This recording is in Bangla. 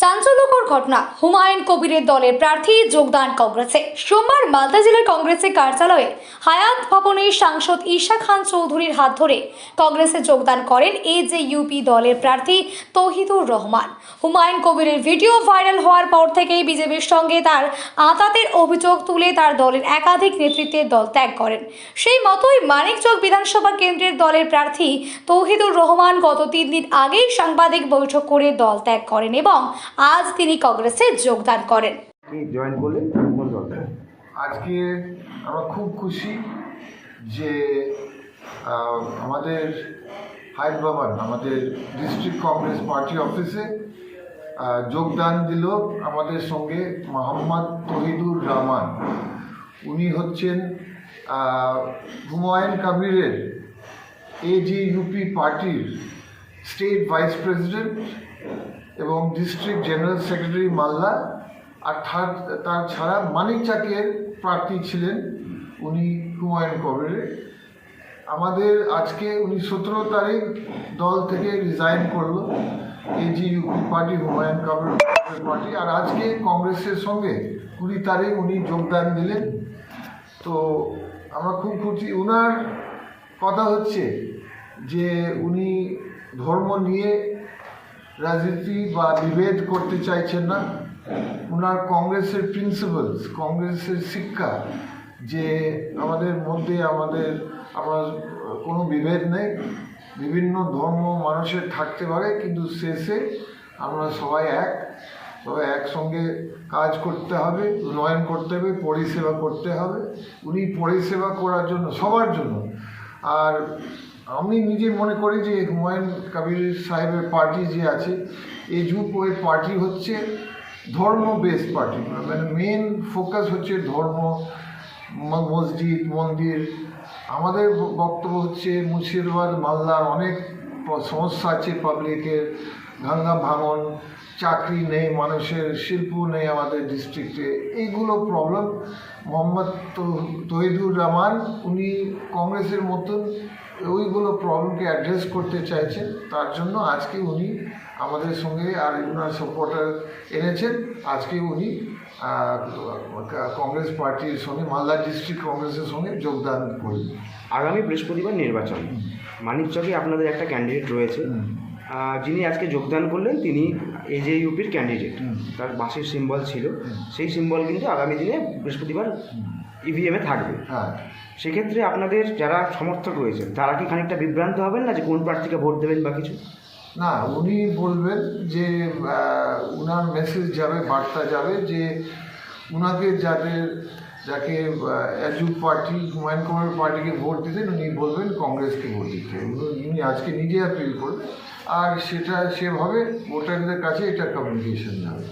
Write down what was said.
চাঞ্চল্যকর ঘটনা, হুমায়ুন কবিরের দলের প্রার্থী যোগদান কংগ্রেসে। সোমবার মালদা জেলার কংগ্রেসের কার্যালয়ে হায়াত ভবনে সাংসদ ঈশা খান চৌধুরীর হাত ধরে কংগ্রেসে যোগদান করেন এজেইউপি দলের প্রার্থী তৌহিদুর রহমান। হুমায়ুন কবিরের ভিডিও ভাইরাল হওয়ার পর থেকেই বিজেপির সঙ্গে তার আঁতাতের অভিযোগ তুলে তার দলের একাধিক নেতৃত্বের দল ত্যাগ করেন। সেই মতোই মানিকচক বিধানসভা কেন্দ্রের দলের প্রার্থী তৌহিদুর রহমান গত 3 দিন আগেই সাংবাদিক বৈঠক করে দল ত্যাগ করেন এবং আজ তিনি কংগ্রেসে যোগদান করেন। জয়েন করলেন কোন দলটা? আজকে আমরা খুব খুশি যে আমাদের হায়াত ভবন, আমাদের ডিস্ট্রিক্ট কংগ্রেস পার্টি অফিসে যোগদান দিল আমাদের সঙ্গে মোহাম্মদ তৌহিদুর রহমান। উনি হচ্ছেন হুমায়ুন কবিরের এজেইউপি পার্টির স্টেট ভাইস প্রেসিডেন্ট এবং ডিস্ট্রিক্ট জেনারেল সেক্রেটারি মালদা। আর তার ছাড়া মানিকচকের প্রার্থী ছিলেন উনি হুমায়ুন কবিরের। আমাদের আজকে উনি 17 তারিখ দল থেকে রিজাইন করলো, এজেইউপি পার্টি, হুমায়ুন কবির পার্টি। আর আজকে কংগ্রেসের সঙ্গে 20 তারিখ উনি যোগদান দিলেন। তো আমরা খুব খুশি। উনার কথা হচ্ছে যে উনি ধর্ম নিয়ে রাজনীতি বা বিভেদ করতে চাইছেন না। ওনার কংগ্রেসের প্রিন্সিপালস, কংগ্রেসের শিক্ষা যে আমাদের মধ্যে আমরা কোনো বিভেদ নেই, বিভিন্ন ধর্ম মানুষের থাকতে পারে, কিন্তু শেষে আমরা সবাই একসঙ্গে কাজ করতে হবে, উন্নয়ন করতে হবে, পরিষেবা করতে হবে। উনি পরিষেবা করার জন্য, সবার জন্য। আর আমি নিজে মনে করি যে হুমায়ুন কবির সাহেবের পার্টি যে আছে, এজেইউপি পার্টি হচ্ছে ধর্ম বেসড পার্টি, মানে মেন ফোকাস হচ্ছে ধর্ম, মসজিদ, মন্দির। আমাদের বক্তব্য হচ্ছে মুর্শিদাবাদ, মালদার অনেক সমস্যা আছে পাবলিকের, ভাঙা ভাঙন, চাকরি নেই মানুষের, শিল্প নেই আমাদের ডিস্ট্রিক্টে, এইগুলো প্রবলেম। মোহাম্মদ তৌহিদুর রহমান উনি কংগ্রেসের মতন ওইগুলো প্রবলেমকে অ্যাড্রেস করতে চাইছেন। তার জন্য আজকে উনি আমাদের সঙ্গে আর ওনার সাপোর্টার এনেছেন। আজকে উনি কংগ্রেস পার্টির সঙ্গে, মালদা ডিস্ট্রিক্ট কংগ্রেসের সঙ্গে যোগদান করবেন। আগামী বৃহস্পতিবার নির্বাচন, মানিকচকে আপনাদের একটা ক্যান্ডিডেট রয়েছে, যিনি আজকে যোগদান করলেন তিনি এজেইউপির ক্যান্ডিডেট। তার বাসের সিম্বল ছিল, সেই সিম্বল কিন্তু আগামী দিনে বৃহস্পতিবার ইভিএমে থাকবে। হ্যাঁ, সেক্ষেত্রে আপনাদের যারা সমর্থক রয়েছেন তারা কি খানিকটা বিভ্রান্ত হবেন না যে কোন প্রার্থীকে ভোট দেবেন বা কিছু? না, উনি বলবেন যে উনার মেসেজ যাবে, বার্তা যাবে যে উনাকে যাকে এজেইউপি পার্টি, হুমায়ুন কবির পার্টিকে ভোট দিতেন, উনি বলবেন কংগ্রেসকে ভোট দিতে। উনি আজকে নিজে অ্যাপিল করবেন, আর সেটা সেভাবে ভোটারদের কাছে এটা কমিউনিকেশন যাবে।